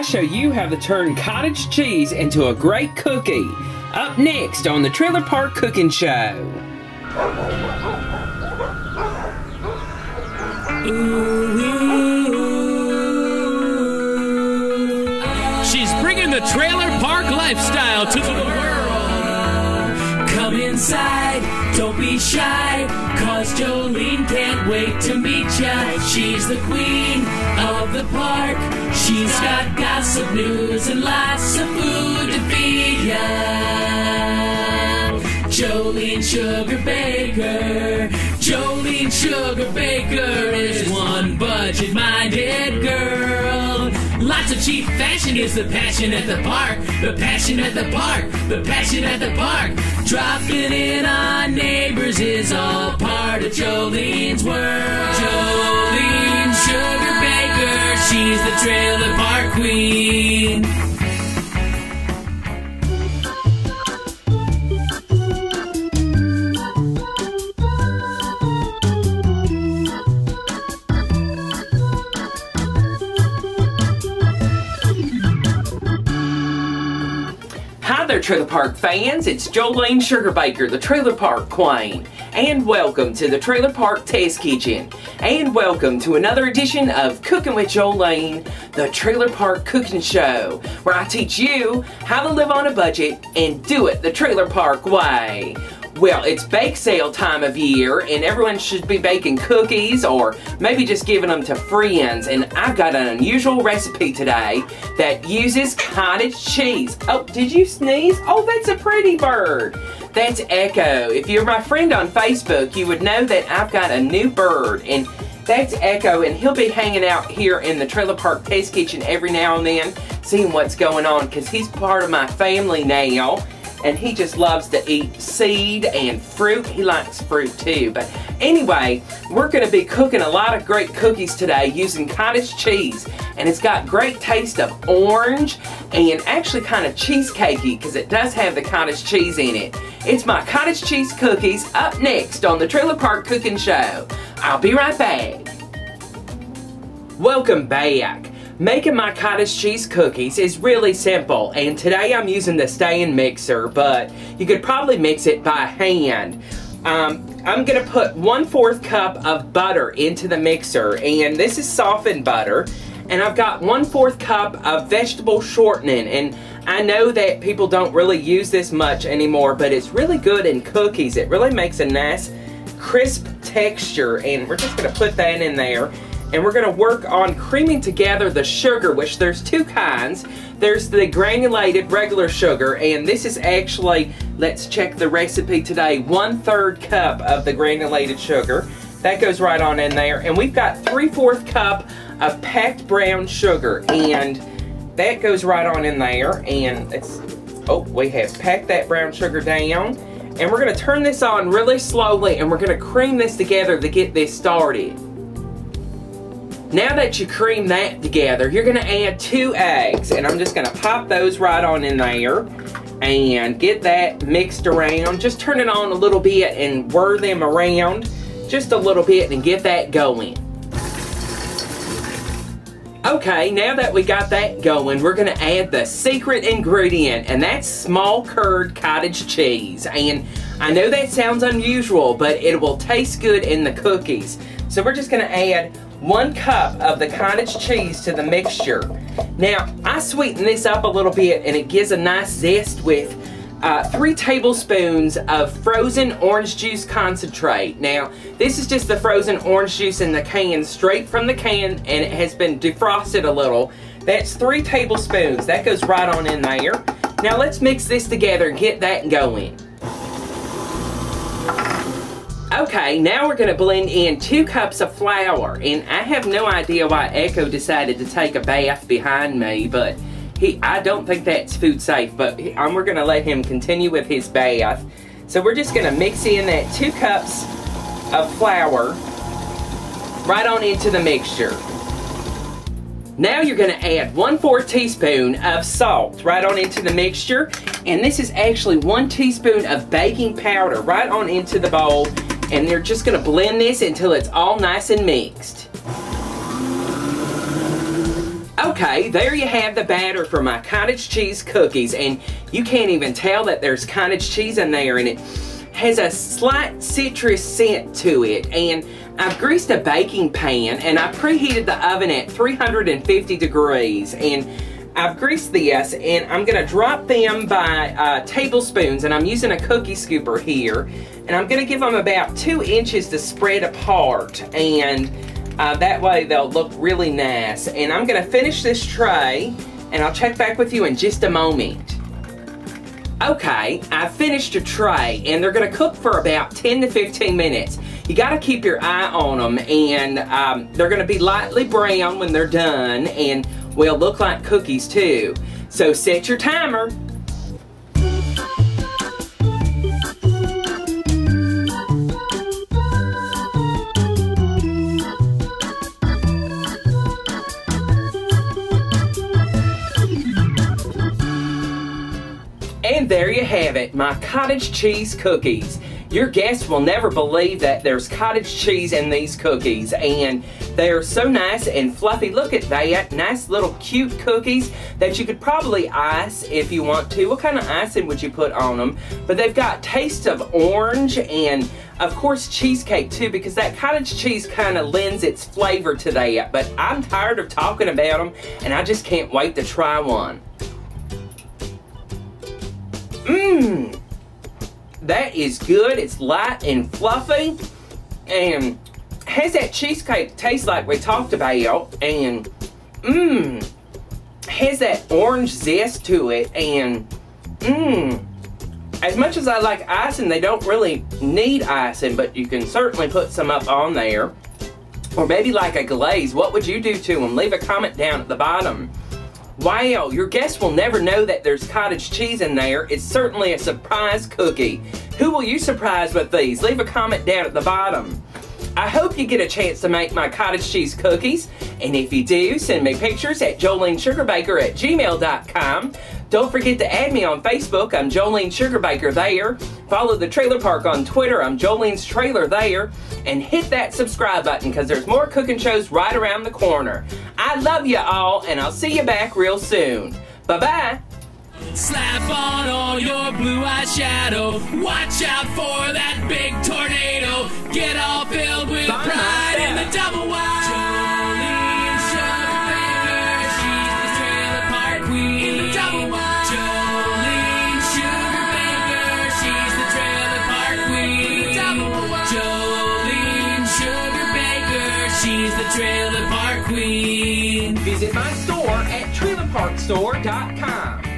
I show you how to turn cottage cheese into a great cookie. Up next on the Trailer Park Cooking Show. She's bringing the trailer park lifestyle to the world. Come inside, don't be shy, cause Jolene can't wait to meet ya. She's the queen of the park. She's got gossip, news, and lots of food to feed ya. Jolene Sugarbaker. Jolene Sugarbaker is one budget-minded girl. Lots of cheap fashion is the passion at the park. The passion at the park. The passion at the park. Dropping in on neighbors is all part of Jolene's world. Jolene Sugarbaker, she's the trailer park queen. Hi there, Trailer Park fans. It's Jolene Sugarbaker, the Trailer Park Queen. And welcome to the Trailer Park Test Kitchen. And welcome to another edition of Cooking with Jolene, the Trailer Park Cooking Show, where I teach you how to live on a budget and do it the Trailer Park way. Well, it's bake sale time of year, and everyone should be baking cookies or maybe just giving them to friends. And I've got an unusual recipe today that uses cottage cheese. Oh, did you sneeze? Oh, that's a pretty bird. That's Echo. If you're my friend on Facebook, you would know that I've got a new bird, and that's Echo, and he'll be hanging out here in the Trailer Park Test Kitchen every now and then, seeing what's going on, because he's part of my family now. And he just loves to eat seed and fruit. He likes fruit too. But anyway, we're going to be cooking a lot of great cookies today using cottage cheese. And it's got great taste of orange and actually kind of cheesecakey because it does have the cottage cheese in it. It's my cottage cheese cookies up next on the Trailer Park Cooking Show. I'll be right back. Welcome back. Making my cottage cheese cookies is really simple, and today I'm using the stand mixer, but you could probably mix it by hand. I'm going to put 1/4 cup of butter into the mixer, and this is softened butter, and I've got 1/4 cup of vegetable shortening, and I know that people don't really use this much anymore, but it's really good in cookies. It really makes a nice crisp texture, and we're just going to put that in there. And we're going to work on creaming together the sugar, which there's two kinds. There's the granulated regular sugar, and this is actually, let's check the recipe today, 1/3 cup of the granulated sugar. That goes right on in there. And we've got 3/4 cup of packed brown sugar, and that goes right on in there. And it's, oh, we have packed that brown sugar down. And we're going to turn this on really slowly, and we're going to cream this together to get this started. Now that you cream that together, you're going to add 2 eggs, and I'm just going to pop those right on in there and get that mixed around. Just turn it on a little bit and whir them around just a little bit and get that going. Okay, now that we got that going, we're going to add the secret ingredient, and that's small curd cottage cheese. And I know that sounds unusual, but it will taste good in the cookies. So we're just going to add 1 cup of the cottage cheese to the mixture. Now, I sweeten this up a little bit, and it gives a nice zest with 3 tablespoons of frozen orange juice concentrate. Now, this is just the frozen orange juice in the can, straight from the can, and it has been defrosted a little. That's 3 tablespoons. That goes right on in there. Now, let's mix this together and get that going. Okay, now we're going to blend in 2 cups of flour, and I have no idea why Echo decided to take a bath behind me, but I don't think that's food safe, but we're going to let him continue with his bath. So we're just going to mix in that 2 cups of flour right on into the mixture. Now you're going to add 1/4 teaspoon of salt right on into the mixture, and this is actually 1 teaspoon of baking powder right on into the bowl. And they're just going to blend this until it's all nice and mixed. Okay, there you have the batter for my cottage cheese cookies, and you can't even tell that there's cottage cheese in there, and it has a slight citrus scent to it. And I've greased a baking pan, and I preheated the oven at 350 degrees, and I've greased this, and I'm going to drop them by tablespoons, and I'm using a cookie scooper here, and I'm going to give them about 2 inches to spread apart, and that way they'll look really nice. And I'm going to finish this tray, and I'll check back with you in just a moment. Okay, I've finished a tray, and they're going to cook for about 10 to 15 minutes. You got to keep your eye on them, and they're going to be lightly brown when they're done, and will look like cookies too. So set your timer. And there you have it, my cottage cheese cookies. Your guests will never believe that there's cottage cheese in these cookies, and they're so nice and fluffy. Look at that, nice little cute cookies that you could probably ice if you want to. What kind of icing would you put on them? But they've got taste of orange and of course cheesecake too, because that cottage cheese kind of lends its flavor to that. But I'm tired of talking about them, and I just can't wait to try one. Mmm. That is good. It's light and fluffy, and has that cheesecake taste like we talked about, and has that orange zest to it, and as much as I like icing, they don't really need icing, but you can certainly put some up on there, or maybe like a glaze. What would you do to them? Leave a comment down at the bottom. Wow, your guests will never know that there's cottage cheese in there. It's certainly a surprise cookie. Who will you surprise with these? Leave a comment down at the bottom. I hope you get a chance to make my cottage cheese cookies, and if you do, send me pictures at jolenesugarbaker@gmail.com. Don't forget to add me on Facebook. I'm Jolene Sugarbaker there. Follow the Trailer Park on Twitter. I'm Jolene's Trailer there. And hit that subscribe button, because there's more cooking shows right around the corner. I love you all, and I'll see you back real soon. Bye-bye. Slap on all your blue eyeshadow. Watch out for that big tornado. Get all filled with pride in the double wide. Jolene Sugarbaker, she's the trailer park queen. In the double wide. Jolene Sugarbaker, she's the trailer park queen. In the double wide. Jolene Sugarbaker, she's the trailer park queen. Visit my store at trailerparkstore.com.